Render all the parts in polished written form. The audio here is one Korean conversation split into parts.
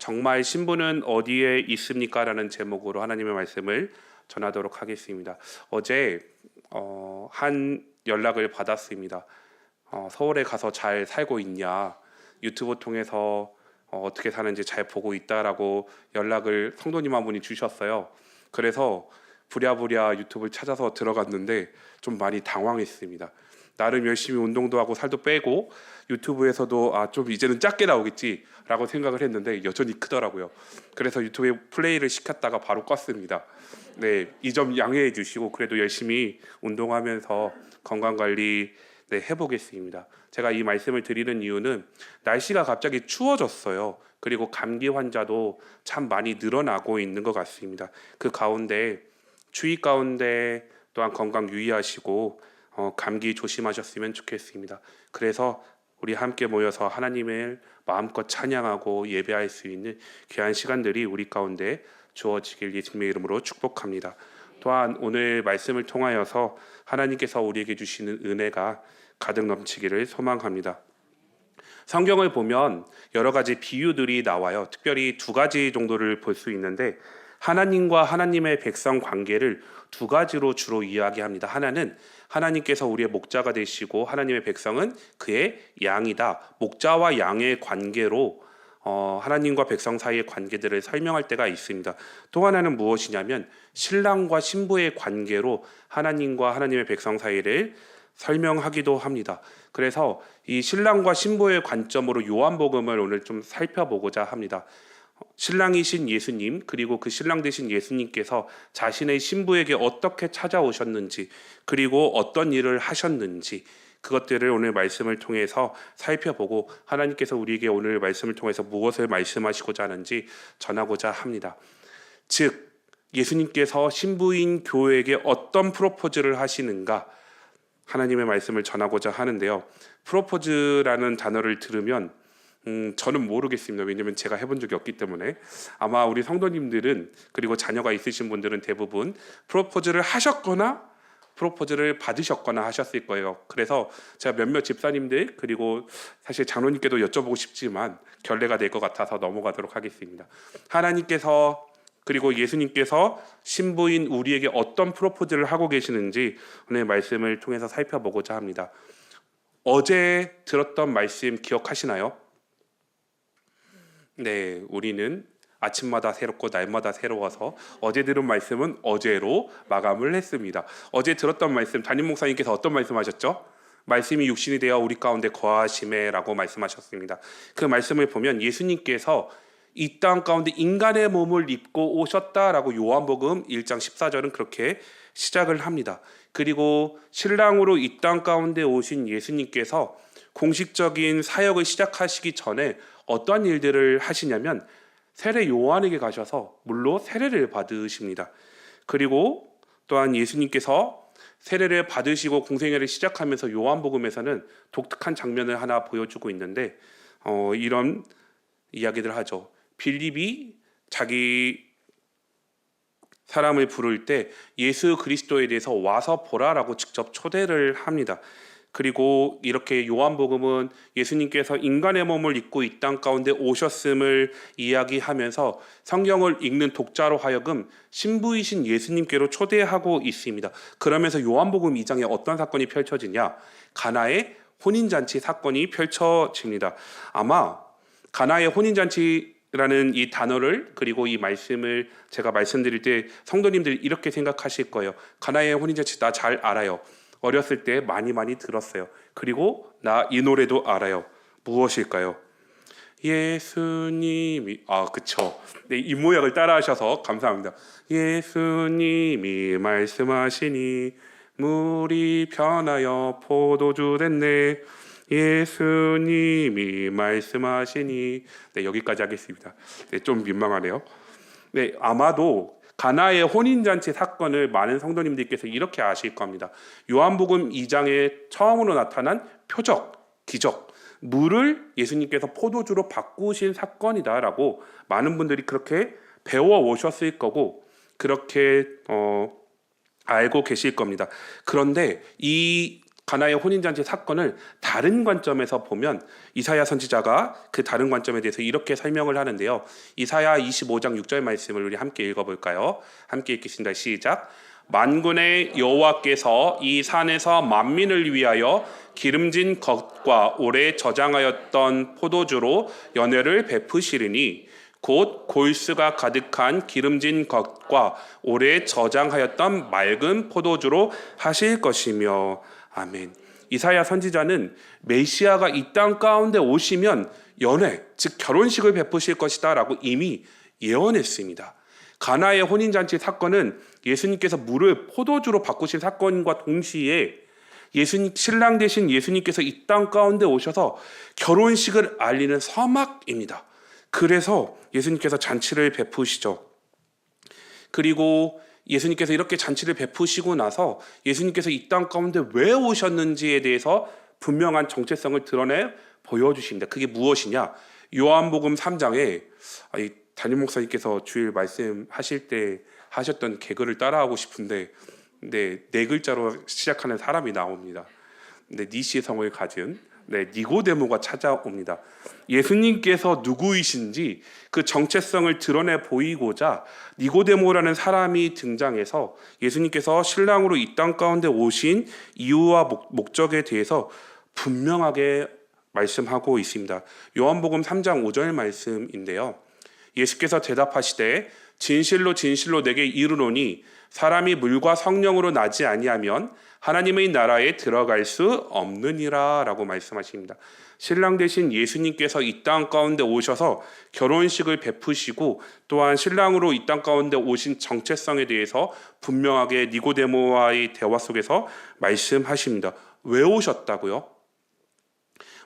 정말 신부는 어디에 있습니까? 라는 제목으로 하나님의 말씀을 전하도록 하겠습니다. 어제 한 연락을 받았습니다. 서울에 가서 잘 살고 있냐, 유튜브 통해서 어떻게 사는지 잘 보고 있다라고 연락을 성도님 한 분이 주셨어요. 그래서 부랴부랴 유튜브를 찾아서 들어갔는데 좀 많이 당황했습니다. 나름 열심히 운동도 하고 살도 빼고 유튜브에서도 좀 이제는 작게 나오겠지라고 생각을 했는데 여전히 크더라고요. 그래서 유튜브에 플레이를 시켰다가 바로 껐습니다. 네, 이 점 양해해 주시고 그래도 열심히 운동하면서 건강 관리 해보겠습니다. 제가 이 말씀을 드리는 이유는 날씨가 갑자기 추워졌어요. 그리고 감기 환자도 참 많이 늘어나고 있는 것 같습니다. 그 가운데 추위 가운데 또한 건강 유의하시고 감기 조심하셨으면 좋겠습니다. 그래서 우리 함께 모여서 하나님을 마음껏 찬양하고 예배할 수 있는 귀한 시간들이 우리 가운데 주어지길 예수님의 이름으로 축복합니다. 또한 오늘 말씀을 통하여서 하나님께서 우리에게 주시는 은혜가 가득 넘치기를 소망합니다. 성경을 보면 여러 가지 비유들이 나와요. 특별히 두 가지 정도를 볼 수 있는데 하나님과 하나님의 백성 관계를 두 가지로 주로 이야기합니다. 하나는 하나님께서 우리의 목자가 되시고 하나님의 백성은 그의 양이다. 목자와 양의 관계로 하나님과 백성 사이의 관계들을 설명할 때가 있습니다. 또 하나는 무엇이냐면 신랑과 신부의 관계로 하나님과 하나님의 백성 사이를 설명하기도 합니다. 그래서 이 신랑과 신부의 관점으로 요한복음을 오늘 좀 살펴보고자 합니다. 신랑이신 예수님 그리고 그 신랑 되신 예수님께서 자신의 신부에게 어떻게 찾아오셨는지 그리고 어떤 일을 하셨는지 그것들을 오늘 말씀을 통해서 살펴보고 하나님께서 우리에게 오늘 말씀을 통해서 무엇을 말씀하시고자 하는지 전하고자 합니다. 즉 예수님께서 신부인 교회에게 어떤 프로포즈를 하시는가 하나님의 말씀을 전하고자 하는데요. 프로포즈라는 단어를 들으면 저는 모르겠습니다. 왜냐하면 제가 해본 적이 없기 때문에. 아마 우리 성도님들은 그리고 자녀가 있으신 분들은 대부분 프로포즈를 하셨거나 프로포즈를 받으셨거나 하셨을 거예요. 그래서 제가 몇몇 집사님들 그리고 사실 장로님께도 여쭤보고 싶지만 결례가 될 것 같아서 넘어가도록 하겠습니다. 하나님께서 그리고 예수님께서 신부인 우리에게 어떤 프로포즈를 하고 계시는지 오늘 말씀을 통해서 살펴보고자 합니다. 어제 들었던 말씀 기억하시나요? 네, 우리는 아침마다 새롭고 날마다 새로워서 어제 들은 말씀은 어제로 마감을 했습니다. 어제 들었던 말씀 담임 목사님께서 어떤 말씀하셨죠? 말씀이 육신이 되어 우리 가운데 거하심에라고 말씀하셨습니다. 그 말씀을 보면 예수님께서 이 땅 가운데 인간의 몸을 입고 오셨다라고 요한복음 1장 14절은 그렇게 시작을 합니다. 그리고 신랑으로 이 땅 가운데 오신 예수님께서 공식적인 사역을 시작하시기 전에 어떠한 일들을 하시냐면 세례 요한에게 가셔서 물로 세례를 받으십니다. 그리고 또한 예수님께서 세례를 받으시고 공생애를 시작하면서 요한복음에서는 독특한 장면을 하나 보여주고 있는데 이런 이야기들 하죠. 빌립이 자기 사람을 부를 때 예수 그리스도에 대해서 와서 보라라고 직접 초대를 합니다. 그리고 이렇게 요한복음은 예수님께서 인간의 몸을 입고 이 땅 가운데 오셨음을 이야기하면서 성경을 읽는 독자로 하여금 신부이신 예수님께로 초대하고 있습니다. 그러면서 요한복음 2장에 어떤 사건이 펼쳐지냐? 가나의 혼인잔치 사건이 펼쳐집니다. 아마 가나의 혼인잔치라는 이 단어를 그리고 이 말씀을 제가 말씀드릴 때 성도님들이 이렇게 생각하실 거예요. 가나의 혼인잔치 나 잘 알아요. 어렸을 때 많이 들었어요. 그리고 나 이 노래도 알아요. 무엇일까요? 예수님이 그쵸. 네, 이 모양을 따라하셔서 감사합니다. 예수님이 말씀하시니 물이 변하여 포도주 됐네. 예수님이 말씀하시니 네, 여기까지 하겠습니다. 네, 좀 민망하네요. 네, 아마도 가나의 혼인잔치 사건을 많은 성도님들께서 이렇게 아실 겁니다. 요한복음 2장에 처음으로 나타난 표적, 기적, 물을 예수님께서 포도주로 바꾸신 사건이다라고 많은 분들이 그렇게 배워 오셨을 거고 그렇게 알고 계실 겁니다. 그런데 이 가나의 혼인잔치 사건을 다른 관점에서 보면 이사야 선지자가 그 다른 관점에 대해서 이렇게 설명을 하는데요. 이사야 25장 6절 말씀을 우리 함께 읽어볼까요? 함께 읽겠습니다. 시작. 만군의 여호와께서 이 산에서 만민을 위하여 기름진 겉과 오래 저장하였던 포도주로 연회를 베푸시리니 곧 골수가 가득한 기름진 겉과 오래 저장하였던 맑은 포도주로 하실 것이며 아멘. 이사야 선지자는 메시아가 이 땅 가운데 오시면 연회, 즉 결혼식을 베푸실 것이다 라고 이미 예언했습니다. 가나의 혼인잔치 사건은 예수님께서 물을 포도주로 바꾸신 사건과 동시에 신랑 되신 예수님께서 이 땅 가운데 오셔서 결혼식을 알리는 서막입니다. 그래서 예수님께서 잔치를 베푸시죠. 그리고 예수님께서 이렇게 잔치를 베푸시고 나서 예수님께서 이 땅 가운데 왜 오셨는지에 대해서 분명한 정체성을 드러내 보여주십니다. 그게 무엇이냐? 요한복음 3장에 담임 목사님께서 주일 말씀하실 때 하셨던 개그를 따라하고 싶은데 네 글자로 시작하는 사람이 나옵니다. 니시의 성을 가진 니고데모가 찾아옵니다. 예수님께서 누구이신지 그 정체성을 드러내 보이고자 니고데모라는 사람이 등장해서 예수님께서 신랑으로 이 땅 가운데 오신 이유와 목적에 대해서 분명하게 말씀하고 있습니다. 요한복음 3장 5절 말씀인데요. 예수께서 대답하시되 진실로 진실로 내게 이르노니 사람이 물과 성령으로 나지 아니하면 하나님의 나라에 들어갈 수 없느니라 라고 말씀하십니다. 신랑 되신 예수님께서 이 땅 가운데 오셔서 결혼식을 베푸시고 또한 신랑으로 이 땅 가운데 오신 정체성에 대해서 분명하게 니고데모와의 대화 속에서 말씀하십니다. 왜 오셨다고요?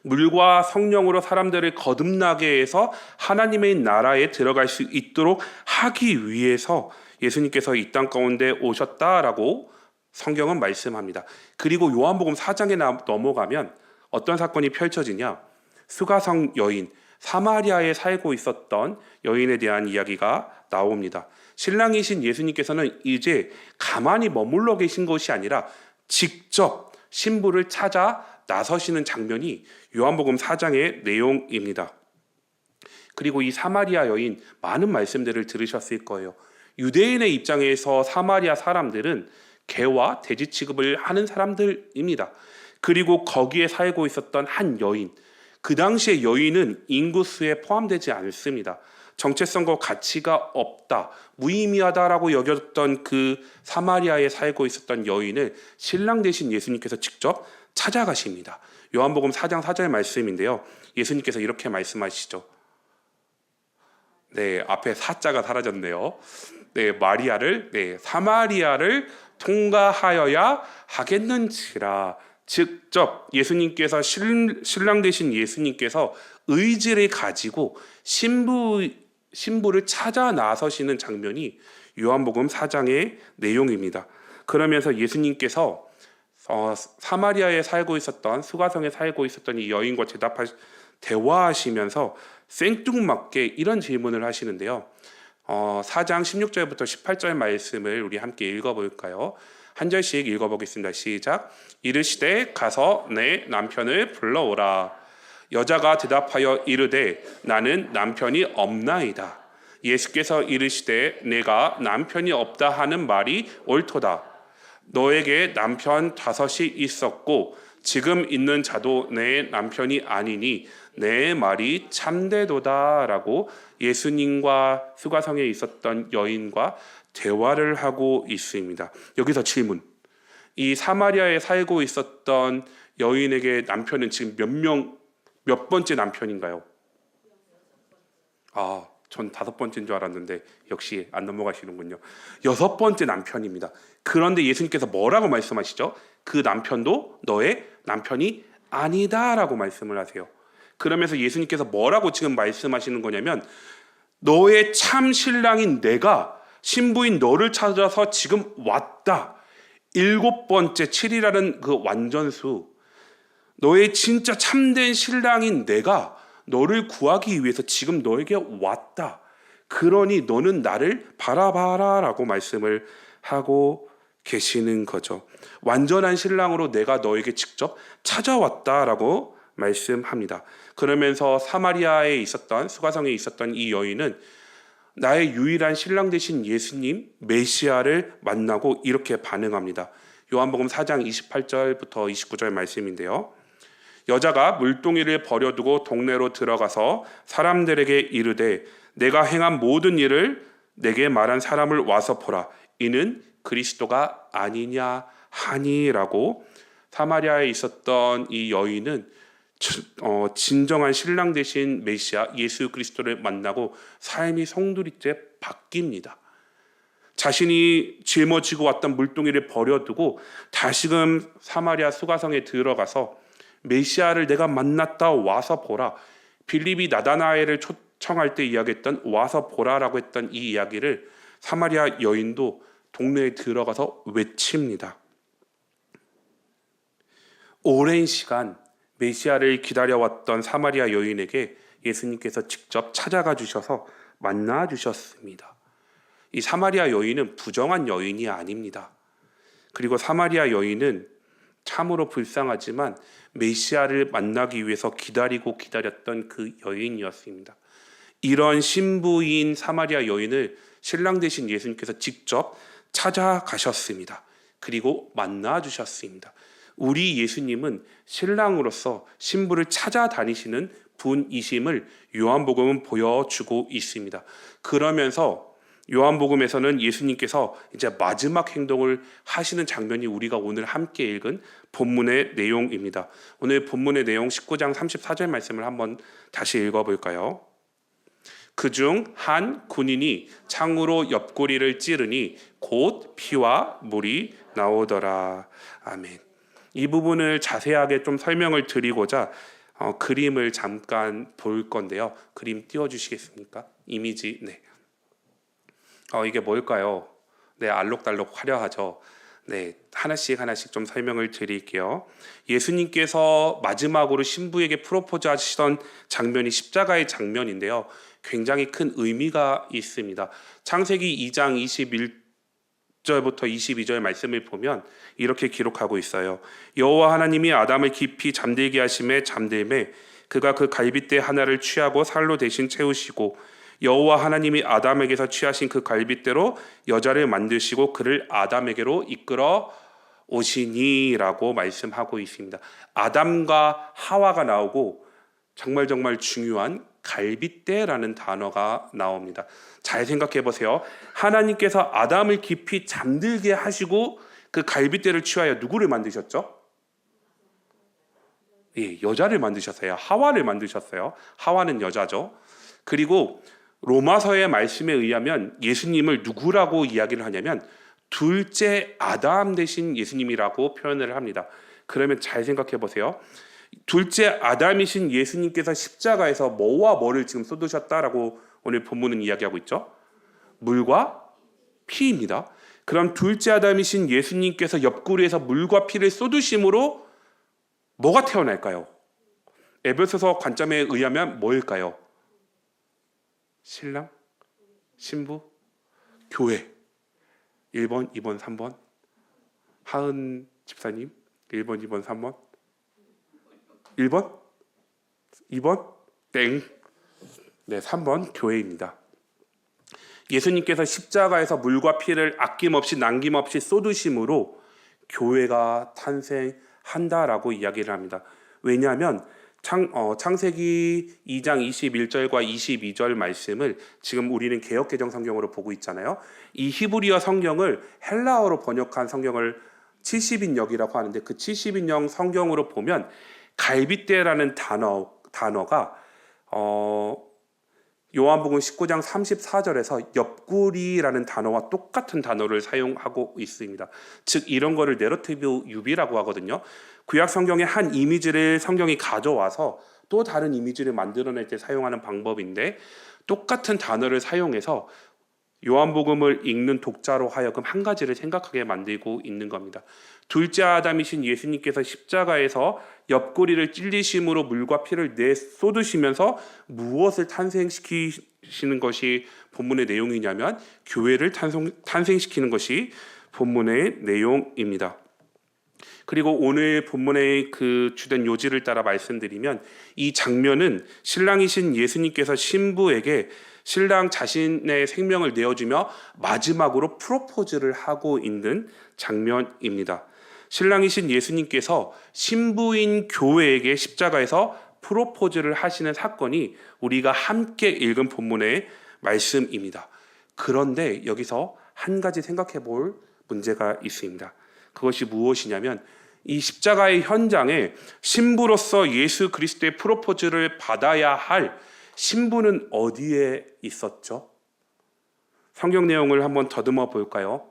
물과 성령으로 사람들을 거듭나게 해서 하나님의 나라에 들어갈 수 있도록 하기 위해서 예수님께서 이 땅 가운데 오셨다라고 성경은 말씀합니다. 그리고 요한복음 4장에 넘어가면 어떤 사건이 펼쳐지냐? 수가성 여인, 사마리아에 살고 있었던 여인에 대한 이야기가 나옵니다. 신랑이신 예수님께서는 이제 가만히 머물러 계신 것이 아니라 직접 신부를 찾아 나서시는 장면이 요한복음 4장의 내용입니다. 그리고 이 사마리아 여인, 많은 말씀들을 들으셨을 거예요. 유대인의 입장에서 사마리아 사람들은 개와 돼지 취급을 하는 사람들입니다. 그리고 거기에 살고 있었던 한 여인, 그 당시의 여인은 인구수에 포함되지 않습니다. 정체성과 가치가 없다, 무의미하다라고 여겼던 그 사마리아에 살고 있었던 여인을 신랑 되신 예수님께서 직접 찾아가십니다. 요한복음 4장 4절 말씀인데요. 예수님께서 이렇게 말씀하시죠. 앞에 사자가 사라졌네요. 마리아를, 사마리아를 통과하여야 하겠는지라. 직접 예수님께서 신랑 되신 예수님께서 의지를 가지고 신부를 찾아 나서시는 장면이 요한복음 4장의 내용입니다. 그러면서 예수님께서 사마리아에 살고 있었던 수가성에 살고 있었던 이 여인과 대화하시면서 생뚱맞게 이런 질문을 하시는데요. 4장 16절부터 18절 말씀을 우리 함께 읽어볼까요? 한 절씩 읽어보겠습니다. 시작. 이르시되 가서 내 남편을 불러오라. 여자가 대답하여 이르되 나는 남편이 없나이다. 예수께서 이르시되 내가 남편이 없다 하는 말이 옳도다. 너에게 남편 5이 있었고 지금 있는 자도 내 남편이 아니니 내 말이 참되도다 라고 예수님과 수가성에 있었던 여인과 대화를 하고 있습니다. 여기서 질문. 이 사마리아에 살고 있었던 여인에게 남편은 지금 몇 번째 남편인가요? 전 5번째인 줄 알았는데 역시 안 넘어가시는군요. 6번째 남편입니다. 그런데 예수님께서 뭐라고 말씀하시죠? 그 남편도 너의 남편이 아니다라고 말씀을 하세요. 그러면서 예수님께서 뭐라고 지금 말씀하시는 거냐면 너의 참 신랑인 내가 신부인 너를 찾아서 지금 왔다. 7번째 7이라는 그 완전수. 너의 진짜 참된 신랑인 내가 너를 구하기 위해서 지금 너에게 왔다. 그러니 너는 나를 바라봐라 라고 말씀을 하고 계시는 거죠. 완전한 신랑으로 내가 너에게 직접 찾아왔다라고 말씀합니다. 그러면서 사마리아에 있었던 수가성에 있었던 이 여인은 나의 유일한 신랑 되신 예수님 메시아를 만나고 이렇게 반응합니다. 요한복음 4장 28절부터 29절 말씀인데요. 여자가 물동이를 버려두고 동네로 들어가서 사람들에게 이르되 내가 행한 모든 일을 내게 말한 사람을 와서 보라. 이는 그리스도가 아니냐 하니라고 사마리아에 있었던 이 여인은 진정한 신랑 되신 메시아 예수 그리스도를 만나고 삶이 송두리째 바뀝니다. 자신이 짊어지고 왔던 물동이를 버려두고 다시금 사마리아 수가성에 들어가서 메시아를 내가 만났다 와서 보라. 빌립이 나다나엘을 초청할 때 이야기했던 와서 보라라고 했던 이 이야기를 사마리아 여인도 동네에 들어가서 외칩니다. 오랜 시간 메시아를 기다려왔던 사마리아 여인에게 예수님께서 직접 찾아가 주셔서 만나 주셨습니다. 이 사마리아 여인은 부정한 여인이 아닙니다. 그리고 사마리아 여인은 참으로 불쌍하지만 메시아를 만나기 위해서 기다렸던 그 여인이었습니다. 이런 신부인 사마리아 여인을 신랑 되신 예수님께서 직접 찾아가셨습니다. 그리고 만나 주셨습니다. 우리 예수님은 신랑으로서 신부를 찾아다니시는 분이심을 요한복음은 보여주고 있습니다. 그러면서 요한복음에서는 예수님께서 이제 마지막 행동을 하시는 장면이 우리가 오늘 함께 읽은 본문의 내용입니다. 오늘 본문의 내용 19장 34절 말씀을 한번 다시 읽어볼까요? 그중 한 군인이 창으로 옆구리를 찌르니 곧 피와 물이 나오더라. 아멘. 이 부분을 자세하게 좀 설명을 드리고자 그림을 잠깐 볼 건데요. 그림 띄워주시겠습니까? 이미지. 네. 이게 뭘까요? 네, 알록달록 화려하죠. 네, 하나씩 좀 설명을 드릴게요. 예수님께서 마지막으로 신부에게 프로포즈 하시던 장면이 십자가의 장면인데요. 굉장히 큰 의미가 있습니다. 창세기 2장 21절부터 22절 말씀을 보면 이렇게 기록하고 있어요. 여호와 하나님이 아담을 깊이 잠들게 하심에 잠들매 그가 그 갈빗대 하나를 취하고 살로 대신 채우시고 여호와 하나님이 아담에게서 취하신 그 갈빗대로 여자를 만드시고 그를 아담에게로 이끌어 오시니라고 말씀하고 있습니다. 아담과 하와가 나오고 정말 중요한 갈빗대라는 단어가 나옵니다. 잘 생각해 보세요. 하나님께서 아담을 깊이 잠들게 하시고 그 갈빗대를 취하여 누구를 만드셨죠? 예, 여자를 만드셨어요. 하와를 만드셨어요. 하와는 여자죠. 그리고 로마서의 말씀에 의하면 예수님을 누구라고 이야기를 하냐면 둘째 아담 대신 예수님이라고 표현을 합니다. 그러면 잘 생각해 보세요. 둘째 아담이신 예수님께서 십자가에서 뭐와 뭐를 지금 쏟으셨다라고 오늘 본문은 이야기하고 있죠? 물과 피입니다. 그럼 둘째 아담이신 예수님께서 옆구리에서 물과 피를 쏟으심으로 뭐가 태어날까요? 에베소서 관점에 의하면 뭐일까요? 신랑? 신부? 교회. 1번, 2번, 3번. 하은 집사님 1번, 2번, 3번. 1번? 2번? 땡. 네, 3번 교회입니다. 예수님께서 십자가에서 물과 피를 아낌없이 남김없이 쏟으심으로 교회가 탄생한다라고 이야기를 합니다. 왜냐하면 창세기 2장 21절과 22절 말씀을 지금 우리는 개역개정 성경으로 보고 있잖아요. 이 히브리어 성경을 헬라어로 번역한 성경을 70인역이라고 하는데 그 70인역 성경으로 보면 갈빗대라는 단어가 요한복음 19장 34절에서 옆구리라는 단어와 똑같은 단어를 사용하고 있습니다. 즉 이런 거를 내러티브 유비라고 하거든요. 구약 성경의 한 이미지를 성경이 가져와서 또 다른 이미지를 만들어낼 때 사용하는 방법인데 똑같은 단어를 사용해서 요한복음을 읽는 독자로 하여금 한 가지를 생각하게 만들고 있는 겁니다. 둘째 아담이신 예수님께서 십자가에서 옆구리를 찔리심으로 물과 피를 내쏟으시면서 무엇을 탄생시키시는 것이 본문의 내용이냐면 교회를 탄생시키는 것이 본문의 내용입니다. 그리고 오늘 본문의 그 주된 요지를 따라 말씀드리면 이 장면은 신랑이신 예수님께서 신부에게 신랑 자신의 생명을 내어주며 마지막으로 프로포즈를 하고 있는 장면입니다. 신랑이신 예수님께서 신부인 교회에게 십자가에서 프로포즈를 하시는 사건이 우리가 함께 읽은 본문의 말씀입니다. 그런데 여기서 한 가지 생각해 볼 문제가 있습니다. 그것이 무엇이냐면 이 십자가의 현장에 신부로서 예수 그리스도의 프로포즈를 받아야 할 신부는 어디에 있었죠? 성경 내용을 한번 더듬어 볼까요?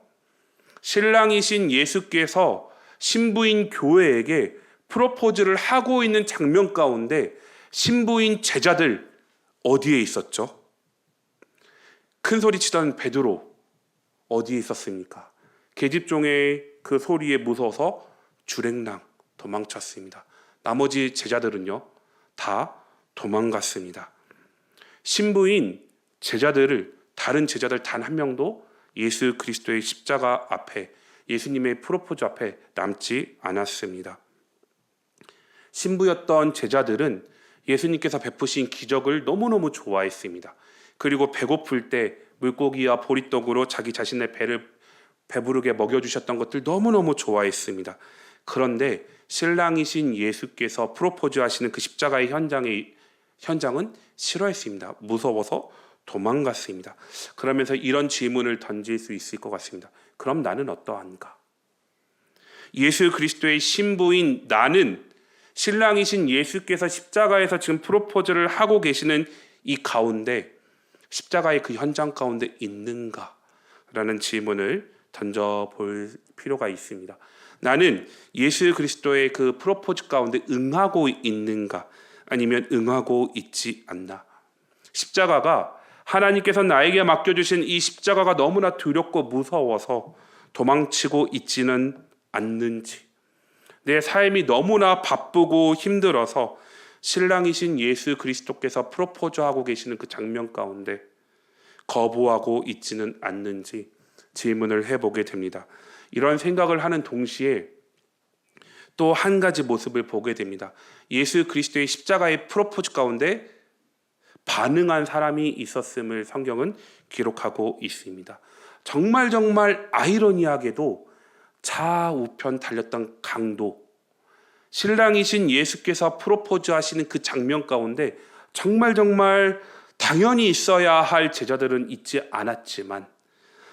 신랑이신 예수께서 신부인 교회에게 프로포즈를 하고 있는 장면 가운데 신부인 제자들 어디에 있었죠? 큰 소리 치던 베드로 어디에 있었습니까? 계집종의 그 소리에 무서워서 주랭랑 도망쳤습니다. 나머지 제자들은요, 다 도망갔습니다. 신부인 제자들을, 다른 제자들 단 한 명도 예수 그리스도의 십자가 앞에, 예수님의 프로포즈 앞에 남지 않았습니다. 신부였던 제자들은 예수님께서 베푸신 기적을 너무너무 좋아했습니다. 그리고 배고플 때 물고기와 보리떡으로 자기 자신의 배를 배부르게 먹여주셨던 것들 너무너무 좋아했습니다. 그런데 신랑이신 예수께서 프로포즈 하시는 그 십자가의 현장은 싫어했습니다. 무서워서 도망갔습니다. 그러면서 이런 질문을 던질 수 있을 것 같습니다. 그럼 나는 어떠한가? 예수 그리스도의 신부인 나는 신랑이신 예수께서 십자가에서 지금 프로포즈를 하고 계시는 이 가운데 십자가의 그 현장 가운데 있는가? 라는 질문을 던져볼 필요가 있습니다. 나는 예수 그리스도의 그 프로포즈 가운데 응하고 있는가? 아니면 응하고 있지 않나? 십자가가 하나님께서 나에게 맡겨주신 이 십자가가 너무나 두렵고 무서워서 도망치고 있지는 않는지, 내 삶이 너무나 바쁘고 힘들어서 신랑이신 예수 그리스도께서 프로포즈하고 계시는 그 장면 가운데 거부하고 있지는 않는지 질문을 해보게 됩니다. 이런 생각을 하는 동시에 또 한 가지 모습을 보게 됩니다. 예수 그리스도의 십자가의 프로포즈 가운데 반응한 사람이 있었음을 성경은 기록하고 있습니다. 정말 아이러니하게도 좌우편 달렸던 강도, 신랑이신 예수께서 프로포즈 하시는 그 장면 가운데 정말 당연히 있어야 할 제자들은 있지 않았지만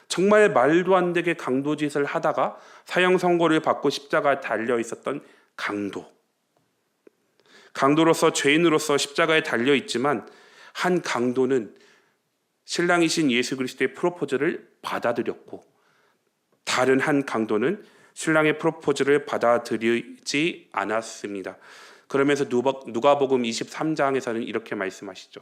정말 말도 안 되게 강도짓을 하다가 사형 선고를 받고 십자가에 달려 있었던 강도로서 죄인으로서 십자가에 달려 있지만 한 강도는 신랑이신 예수 그리스도의 프로포즈를 받아들였고 다른 한 강도는 신랑의 프로포즈를 받아들이지 않았습니다. 그러면서 누가복음 23장에서는 이렇게 말씀하시죠.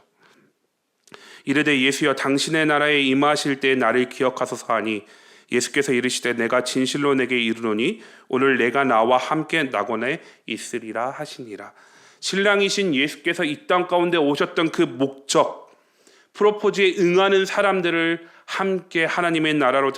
이르되 예수여 당신의 나라에 임하실 때 나를 기억하소서 하니 예수께서 이르시되 내가 진실로 내게 이르노니 오늘 내가 나와 함께 낙원에 있으리라 하시니라. 신랑이신 예수께서 이 땅 가운데 오셨던 그 목적, 프로포즈에 응하는 사람들을 함께 하나님의 나라로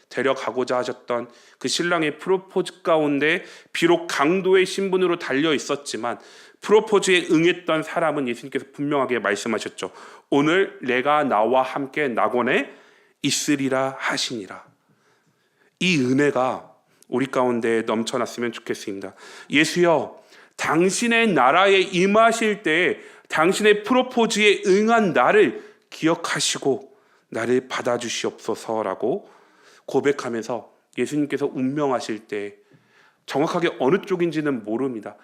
데려가고자 하셨던 그 신랑의 프로포즈 가운데 비록 강도의 신분으로 달려 있었지만 프로포즈에 응했던 사람은 예수님께서 분명하게 말씀하셨죠. 오늘 내가 나와 함께 낙원에 있으리라 하시니라. 이 은혜가 우리 가운데 넘쳐났으면 좋겠습니다. 예수여, 당신의 나라에 임하실 때 당신의 프로포즈에 응한 나를 기억하시고 나를 받아주시옵소서라고 고백하면서 예수님께서 운명하실 때 정확하게 어느 쪽인지는 모릅니다.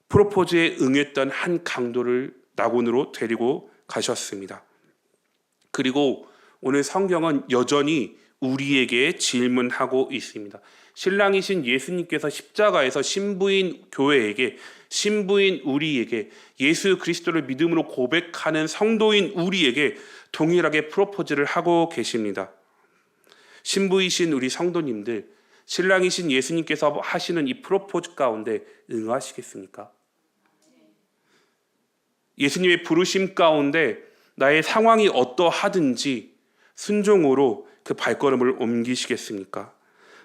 프로포즈에 응했던 한 강도를 낙원으로 데리고 가셨습니다. 그리고 오늘 성경은 여전히 우리에게 질문하고 있습니다. 신랑이신 예수님께서 십자가에서 신부인 교회에게, 신부인 우리에게, 예수 그리스도를 믿음으로 고백하는 성도인 우리에게 동일하게 프로포즈를 하고 계십니다. 신부이신 우리 성도님들, 신랑이신 예수님께서 하시는 이 프로포즈 가운데 응하시겠습니까? 예수님의 부르심 가운데 나의 상황이 어떠하든지 순종으로 그 발걸음을 옮기시겠습니까?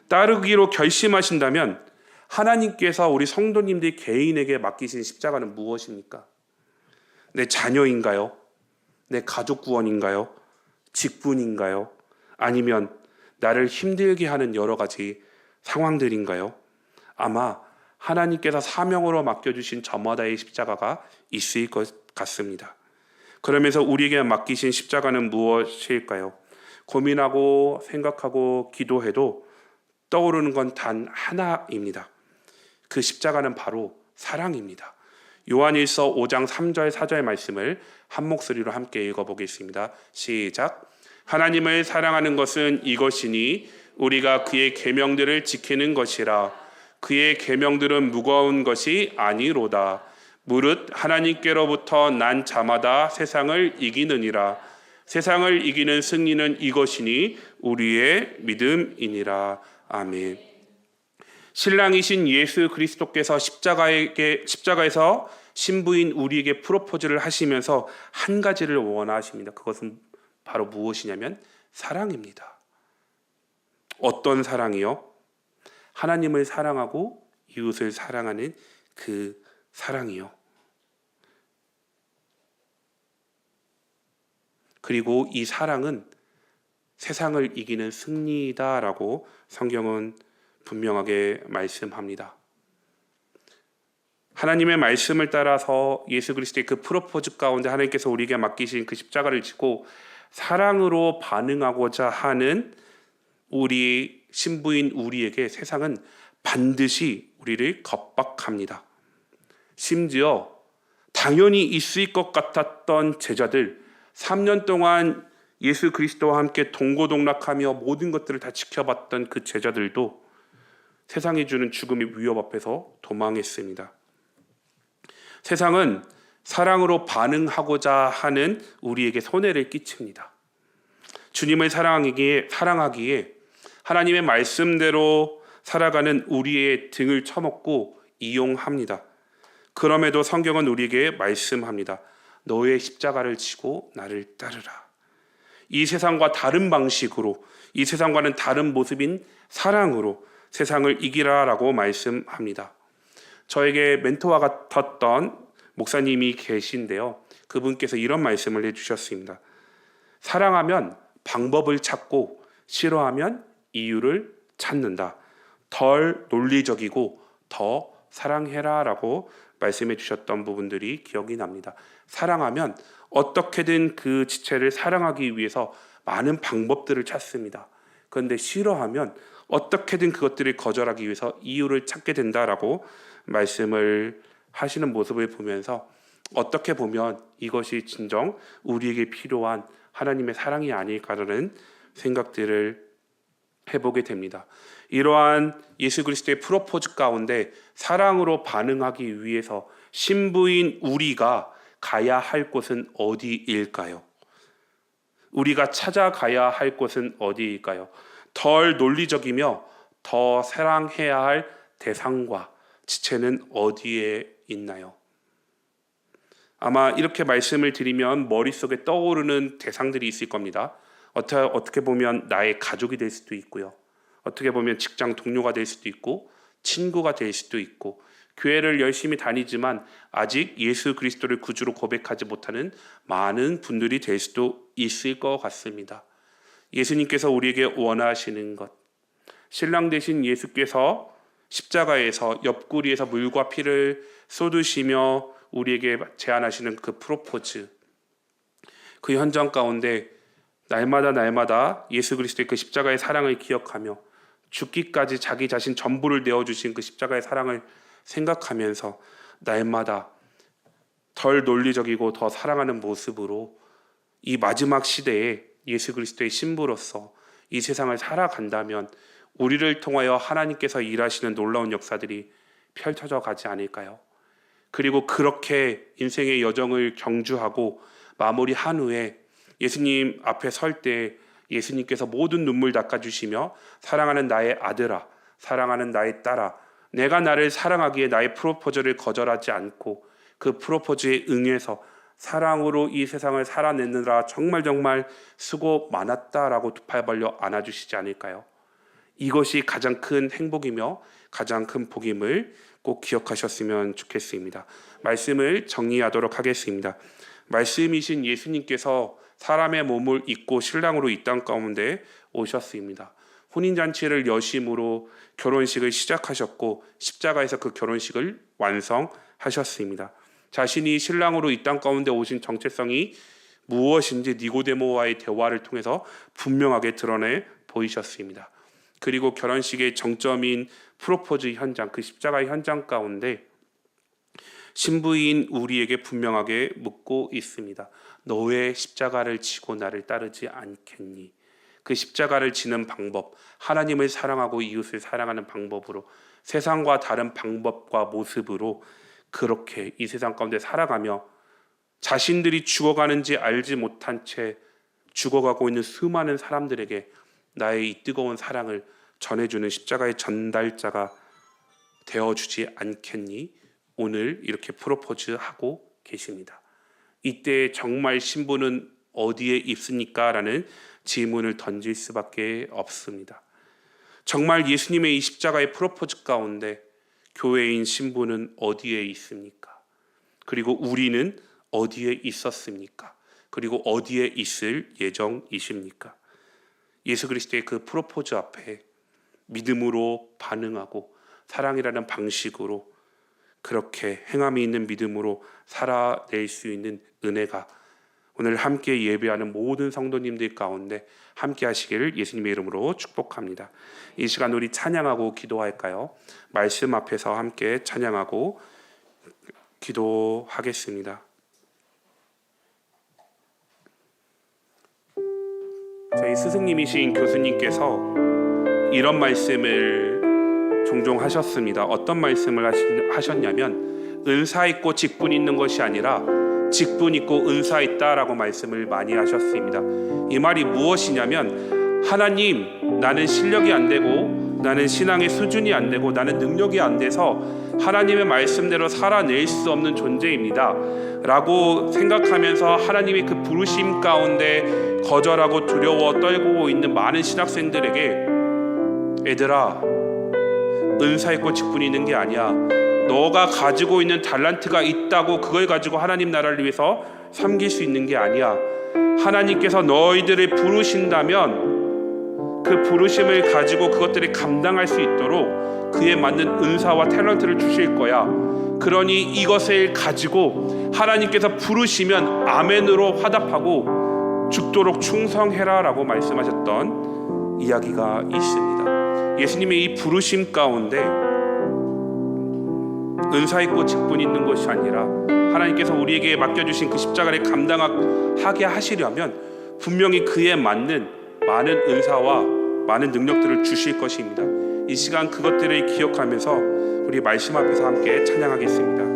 따르기로 결심하신다면 하나님께서 우리 성도님들 개인에게 맡기신 십자가는 무엇입니까? 내 자녀인가요? 내 가족 구원인가요? 직분인가요? 아니면 나를 힘들게 하는 여러 가지 상황들인가요? 아마 하나님께서 사명으로 맡겨주신 저마다의 십자가가 있을 것 같습니다. 그러면서 우리에게 맡기신 십자가는 무엇일까요? 고민하고 생각하고 기도해도 떠오르는 건 단 하나입니다. 그 십자가는 바로 사랑입니다. 요한일서 5장 3절 4절 말씀을 한 목소리로 함께 읽어보겠습니다. 시작. 하나님을 사랑하는 것은 이것이니 우리가 그의 계명들을 지키는 것이라. 그의 계명들은 무거운 것이 아니로다. 무릇 하나님께로부터 난 자마다 세상을 이기느니라. 세상을 이기는 승리는 이것이니 우리의 믿음이니라. 아멘. 신랑이신 예수 그리스도께서 십자가에서 신부인 우리에게 프로포즈를 하시면서 한 가지를 원하십니다. 그것은 바로 무엇이냐면 사랑입니다. 어떤 사랑이요? 하나님을 사랑하고 이웃을 사랑하는 그 사랑이요. 그리고 이 사랑은 세상을 이기는 승리다라고 성경은 분명하게 말씀합니다. 하나님의 말씀을 따라서 예수 그리스도의 그 프로포즈 가운데 하나님께서 우리에게 맡기신 그 십자가를 지고 사랑으로 반응하고자 하는 우리 신부인 우리에게 세상은 반드시 우리를 겁박합니다. 심지어 당연히 있을 것 같았던 제자들, 3년 동안 예수 그리스도와 함께 동고동락하며 모든 것들을 다 지켜봤던 그 제자들도 세상이 주는 죽음의 위협 앞에서 도망했습니다. 세상은 사랑으로 반응하고자 하는 우리에게 손해를 끼칩니다. 주님을 사랑하기에 하나님의 말씀대로 살아가는 우리의 등을 쳐먹고 이용합니다. 그럼에도 성경은 우리에게 말씀합니다. 너의 십자가를 지고 나를 따르라. 이 세상과 다른 방식으로, 이 세상과는 다른 모습인 사랑으로 세상을 이기라라고 말씀합니다. 저에게 멘토와 같았던 목사님이 계신데요. 그분께서 이런 말씀을 해주셨습니다. 사랑하면 방법을 찾고 싫어하면 이유를 찾는다. 덜 논리적이고 더 사랑해라라고 말씀해 주셨던 부분들이 기억이 납니다. 사랑하면 어떻게든 그 지체를 사랑하기 위해서 많은 방법들을 찾습니다. 그런데 싫어하면 어떻게든 그것들을 거절하기 위해서 이유를 찾게 된다라고 말씀을 하시는 모습을 보면서 어떻게 보면 이것이 진정 우리에게 필요한 하나님의 사랑이 아닐까라는 생각들을 해보게 됩니다. 이러한 예수 그리스도의 프로포즈 가운데 사랑으로 반응하기 위해서 신부인 우리가 가야 할 곳은 어디일까요? 우리가 찾아가야 할 곳은 어디일까요? 덜 논리적이며 더 사랑해야 할 대상과 지체는 어디에 있나요? 아마 이렇게 말씀을 드리면 머릿속에 떠오르는 대상들이 있을 겁니다. 어떻게 보면 나의 가족이 될 수도 있고요. 어떻게 보면 직장 동료가 될 수도 있고 친구가 될 수도 있고 교회를 열심히 다니지만 아직 예수 그리스도를 구주로 고백하지 못하는 많은 분들이 될 수도 있을 것 같습니다. 예수님께서 우리에게 원하시는 것, 신랑 되신 예수께서 십자가에서 옆구리에서 물과 피를 쏟으시며 우리에게 제안하시는 그 프로포즈, 그 현장 가운데 날마다 예수 그리스도의 그 십자가의 사랑을 기억하며 죽기까지 자기 자신 전부를 내어주신 그 십자가의 사랑을 생각하면서 날마다 덜 논리적이고 더 사랑하는 모습으로 이 마지막 시대에 예수 그리스도의 신부로서 이 세상을 살아간다면 우리를 통하여 하나님께서 일하시는 놀라운 역사들이 펼쳐져 가지 않을까요? 그리고 그렇게 인생의 여정을 경주하고 마무리한 후에 예수님 앞에 설 때 예수님께서 모든 눈물 닦아주시며 사랑하는 나의 아들아, 사랑하는 나의 딸아, 내가 나를 사랑하기에 나의 프로포즈를 거절하지 않고 그 프로포즈에 응해서 사랑으로 이 세상을 살아내느라 정말 수고 많았다라고 두 팔 벌려 안아주시지 않을까요? 이것이 가장 큰 행복이며 가장 큰 복임을 꼭 기억하셨으면 좋겠습니다. 말씀을 정리하도록 하겠습니다. 말씀이신 예수님께서 사람의 몸을 입고 신랑으로 이 땅 가운데 오셨습니다. 혼인잔치를 여심으로 결혼식을 시작하셨고 십자가에서 그 결혼식을 완성하셨습니다. 자신이 신랑으로 이 땅 가운데 오신 정체성이 무엇인지 니고데모와의 대화를 통해서 분명하게 드러내 보이셨습니다. 그리고 결혼식의 정점인 프로포즈 현장, 그 십자가의 현장 가운데 신부인 우리에게 분명하게 묻고 있습니다. 너 왜 십자가를 지고 나를 따르지 않겠니? 그 십자가를 지는 방법, 하나님을 사랑하고 이웃을 사랑하는 방법으로, 세상과 다른 방법과 모습으로 그렇게 이 세상 가운데 살아가며 자신들이 죽어가는지 알지 못한 채 죽어가고 있는 수많은 사람들에게 나의 이 뜨거운 사랑을 전해주는 십자가의 전달자가 되어주지 않겠니? 오늘 이렇게 프로포즈하고 계십니다. 이때 정말 신부는 어디에 있습니까? 라는 질문을 던질 수밖에 없습니다. 정말 예수님의 이 십자가의 프로포즈 가운데 교회인 신부는 어디에 있습니까? 그리고 우리는 어디에 있었습니까? 그리고 어디에 있을 예정이십니까? 예수 그리스도의 그 프로포즈 앞에 믿음으로 반응하고 사랑이라는 방식으로 그렇게 행함이 있는 믿음으로 살아낼 수 있는 은혜가 오늘 함께 예배하는 모든 성도님들 가운데 함께 하시기를 예수님의 이름으로 축복합니다. 이 시간 우리 찬양하고 기도할까요? 말씀 앞에서 함께 찬양하고 기도하겠습니다. 저희 스승님이신 교수님께서 이런 말씀을 종종 하셨습니다. 어떤 말씀을 하셨냐면 은사 있고 직분 있는 것이 아니라 직분 있고 은사 있다라고 말씀을 많이 하셨습니다. 이 말이 무엇이냐면 하나님, 나는 실력이 안 되고 나는 신앙의 수준이 안 되고 나는 능력이 안 돼서 하나님의 말씀대로 살아낼 수 없는 존재입니다 라고 생각하면서 하나님의 그 부르심 가운데 거절하고 두려워 떨고 있는 많은 신학생들에게 얘들아, 은사 있고 직분이 있는 게 아니야. 너가 가지고 있는 달란트가 있다고 그걸 가지고 하나님 나라를 위해서 섬길 수 있는 게 아니야. 하나님께서 너희들을 부르신다면 그 부르심을 가지고 그것들을 감당할 수 있도록 그에 맞는 은사와 탤런트를 주실 거야. 그러니 이것을 가지고 하나님께서 부르시면 아멘으로 화답하고 죽도록 충성해라 라고 말씀하셨던 이야기가 있습니다. 예수님의 이 부르심 가운데 은사 있고 직분 있는 것이 아니라 하나님께서 우리에게 맡겨주신 그 십자가를 감당하게 하시려면 분명히 그에 맞는 많은 은사와 많은 능력들을 주실 것입니다. 이 시간 그것들을 기억하면서 우리 말씀 앞에서 함께 찬양하겠습니다.